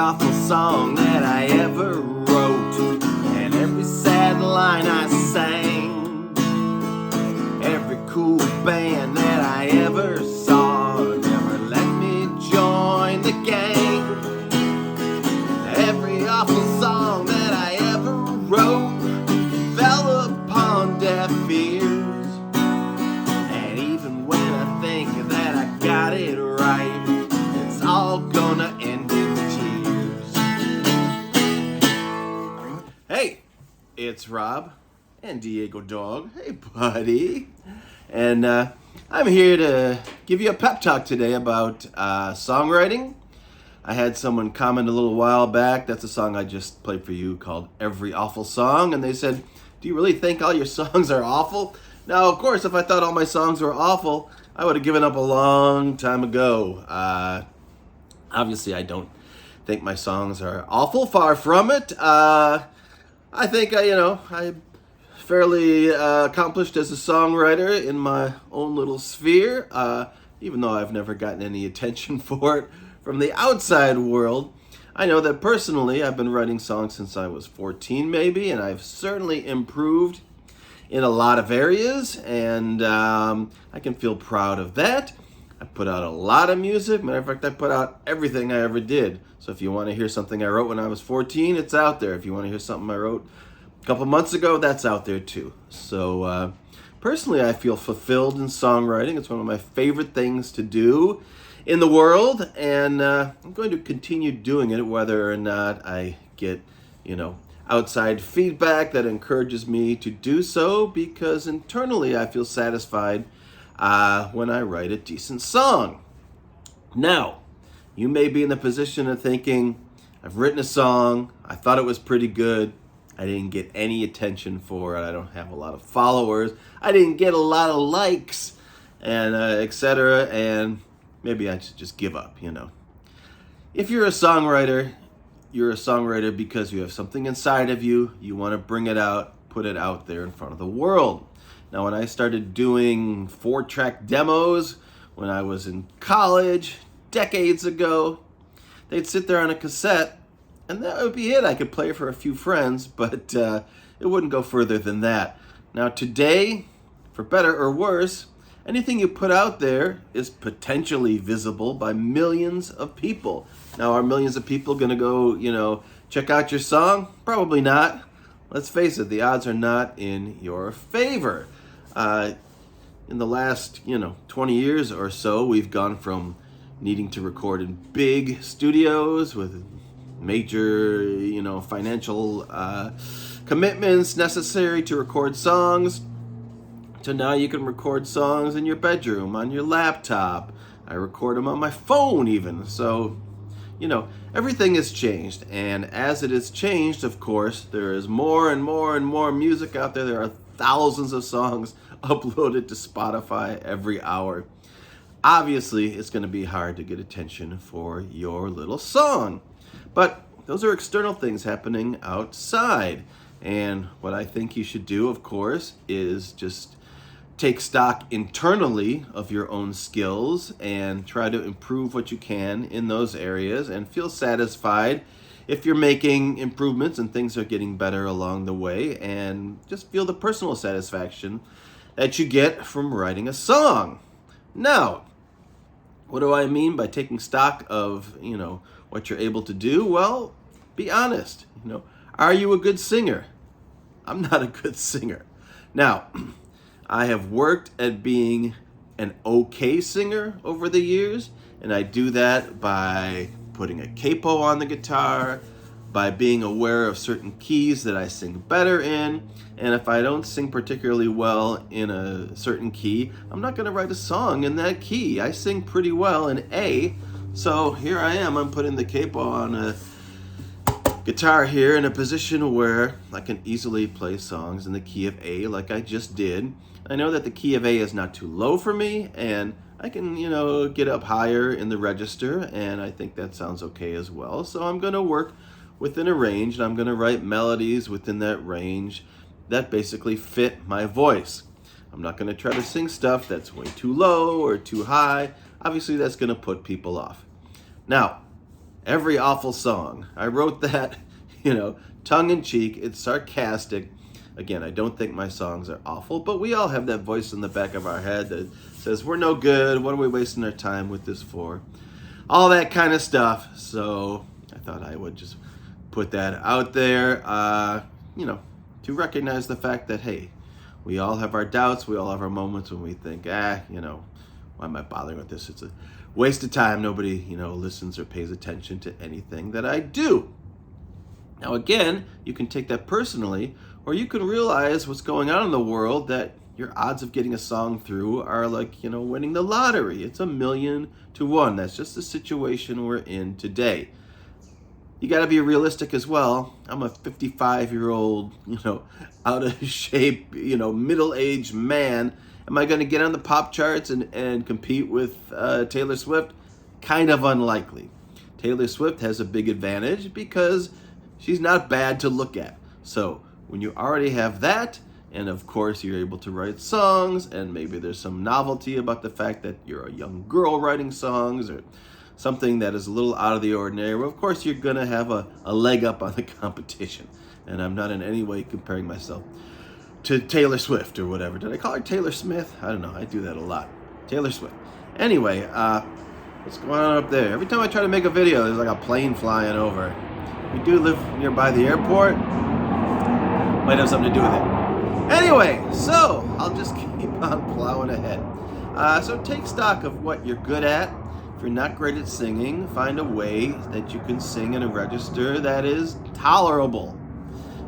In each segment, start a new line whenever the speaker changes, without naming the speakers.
awful song that I ever wrote, and every sad line I sang, every cool band that I ever saw never let me join the gang. Every awful song that I ever wrote fell upon deaf ears, and even when I think that I got it right, it's all gonna end in tears. Hey, it's Rob and Diego Dog. Hey, buddy. And I'm here to give you a pep talk today about songwriting. I had someone comment a little while back, that's a song I just played for you called Every Awful Song, and they said, do you really think all your songs are awful? Now, of course, if I thought all my songs were awful, I would have given up a long time ago. Obviously, I don't think my songs are awful, far from it. I think, I'm fairly accomplished as a songwriter in my own little sphere, even though I've never gotten any attention for it from the outside world. I know that personally I've been writing songs since I was 14 maybe, and I've certainly improved in a lot of areas, and I can feel proud of that. I put out a lot of music. Matter of fact, I put out everything I ever did. So if you want to hear something I wrote when I was 14, it's out there. If you want to hear something I wrote a couple months ago, that's out there too. So personally, I feel fulfilled in songwriting. It's one of my favorite things to do in the world, and I'm going to continue doing it whether or not I get, outside feedback that encourages me to do so, because internally I feel satisfied when I write a decent song. Now, you may be in the position of thinking, I've written a song, I thought it was pretty good, I didn't get any attention for it, I don't have a lot of followers, I didn't get a lot of likes, and etc., and maybe I should just give up, If you're a songwriter because you have something inside of you, you want to bring it out, put it out there in front of the world. Now, when I started doing 4-track demos when I was in college decades ago, they'd sit there on a cassette, and that would be it. I could play for a few friends, but it wouldn't go further than that. Now, today, for better or worse, anything you put out there is potentially visible by millions of people. Now, are millions of people going to go, check out your song? Probably not. Let's face it, the odds are not in your favor. In the last, 20 years or so, we've gone from needing to record in big studios with major, financial commitments necessary to record songs, so now you can record songs in your bedroom, on your laptop. I record them on my phone even. So, everything has changed. And as it has changed, of course, there is more and more and more music out there. There are thousands of songs uploaded to Spotify every hour. Obviously, it's going to be hard to get attention for your little song. But those are external things happening outside. And what I think you should do, of course, is just take stock internally of your own skills and try to improve what you can in those areas, and feel satisfied if you're making improvements and things are getting better along the way, and just feel the personal satisfaction that you get from writing a song. Now, what do I mean by taking stock of, what you're able to do? Well, be honest. Are you a good singer? I'm not a good singer. Now, I have worked at being an okay singer over the years, and I do that by putting a capo on the guitar, by being aware of certain keys that I sing better in, and if I don't sing particularly well in a certain key, I'm not going to write a song in that key. I sing pretty well in A, so here I am, I'm putting the capo on a guitar here in a position where I can easily play songs in the key of A like I just did. I know that the key of A is not too low for me, and I can, get up higher in the register, and I think that sounds okay as well. So I'm going to work within a range, and I'm going to write melodies within that range that basically fit my voice. I'm not going to try to sing stuff that's way too low or too high. Obviously, that's going to put people off. Now, every awful song. I wrote that, tongue in cheek. It's sarcastic. Again, I don't think my songs are awful, but we all have that voice in the back of our head that says, we're no good. What are we wasting our time with this for? All that kind of stuff. So I thought I would just put that out there, to recognize the fact that, hey, we all have our doubts. We all have our moments when we think, why am I bothering with this? It's a waste of time. Nobody, listens or pays attention to anything that I do. Now, again, you can take that personally, or you can realize what's going on in the world, that your odds of getting a song through are like, winning the lottery. It's 1,000,000 to 1. That's just the situation we're in today. You got to be realistic as well. I'm a 55-year-old, out of shape, middle-aged man. Am I going to get on the pop charts and compete with Taylor Swift? Kind of unlikely. Taylor Swift has a big advantage because she's not bad to look at. So when you already have that, and of course you're able to write songs, and maybe there's some novelty about the fact that you're a young girl writing songs, or something that is a little out of the ordinary, well, of course you're going to have a leg up on the competition. And I'm not in any way comparing myself to Taylor Swift or whatever. Did I call her Taylor Smith? I don't know. I do that a lot. Taylor Swift. Anyway, what's going on up there? Every time I try to make a video, there's like a plane flying over. We do live nearby the airport. Might have something to do with it. Anyway, so I'll just keep on plowing ahead. So take stock of what you're good at. If you're not great at singing, find a way that you can sing in a register that is tolerable.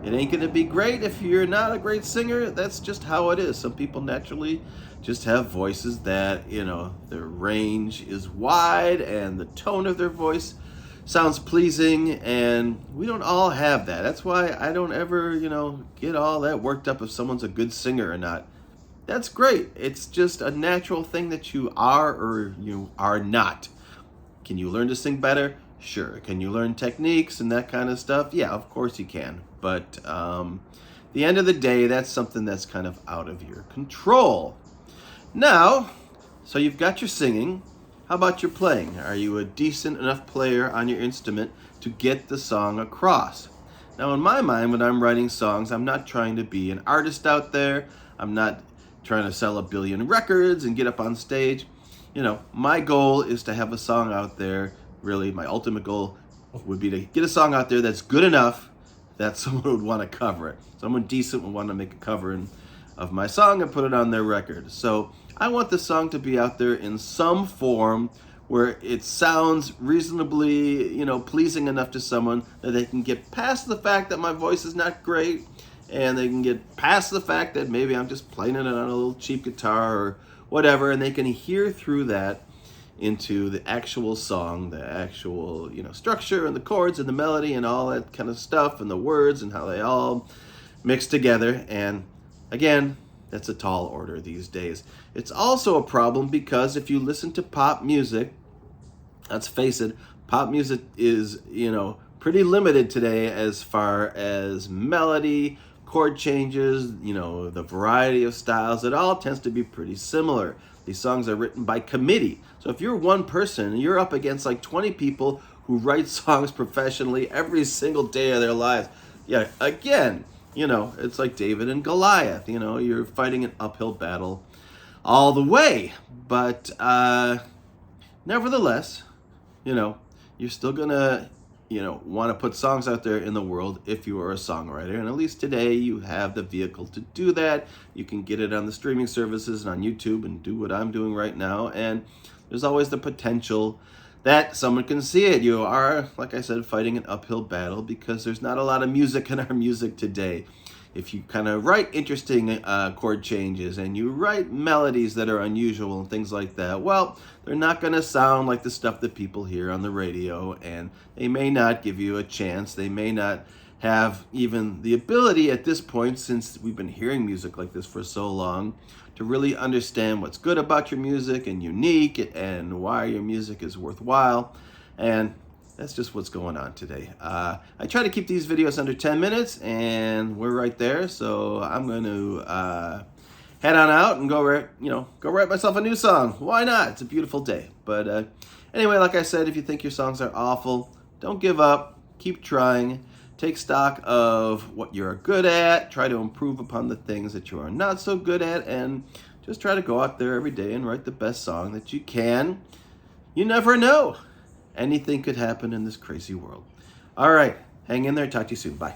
It ain't going to be great if you're not a great singer. That's just how it is. Some people naturally just have voices that, their range is wide and the tone of their voice sounds pleasing, and we don't all have that. That's why I don't ever, get all that worked up if someone's a good singer or not. That's great. It's just a natural thing that you are or you are not. Can you learn to sing better? Sure. Can you learn techniques and that kind of stuff? Yeah, of course you can. But the end of the day, that's something that's kind of out of your control. Now, so you've got your singing. How about your playing? Are you a decent enough player on your instrument to get the song across? Now, in my mind, when I'm writing songs, I'm not trying to be an artist out there. I'm not trying to sell 1 billion records and get up on stage. My goal is to have a song out there. Really, my ultimate goal would be to get a song out there that's good enough that someone would want to cover it. Someone decent would want to make a cover of my song and put it on their record. So I want the song to be out there in some form where it sounds reasonably, pleasing enough to someone that they can get past the fact that my voice is not great, and they can get past the fact that maybe I'm just playing it on a little cheap guitar or whatever, and they can hear through that into the actual song, the actual, structure and the chords and the melody and all that kind of stuff, and the words and how they all mix together. And again, that's a tall order these days. It's also a problem because if you listen to pop music, let's face it, pop music is, pretty limited today as far as melody, chord changes, the variety of styles. It all tends to be pretty similar. These songs are written by committee. So if you're one person, you're up against like 20 people who write songs professionally every single day of their lives. Yeah, again, it's like David and Goliath. You're fighting an uphill battle all the way. But nevertheless, you're still going to, want to put songs out there in the world if you are a songwriter. And at least today you have the vehicle to do that. You can get it on the streaming services and on YouTube and do what I'm doing right now. And there's always the potential that someone can see it. You are, like I said, fighting an uphill battle because there's not a lot of music in our music today. If you kind of write interesting chord changes and you write melodies that are unusual and things like that, well, they're not going to sound like the stuff that people hear on the radio, and they may not give you a chance. They may not have even the ability at this point, since we've been hearing music like this for so long, to really understand what's good about your music and unique and why your music is worthwhile. And that's just what's going on today. I try to keep these videos under 10 minutes, and we're right there. So I'm going to head on out and go write myself a new song. Why not? It's a beautiful day. But anyway, like I said, if you think your songs are awful, Don't give up. Keep trying. Take stock of what you're good at. Try to improve upon the things that you are not so good at. And just try to go out there every day and write the best song that you can. You never know. Anything could happen in this crazy world. All right. Hang in there. Talk to you soon. Bye.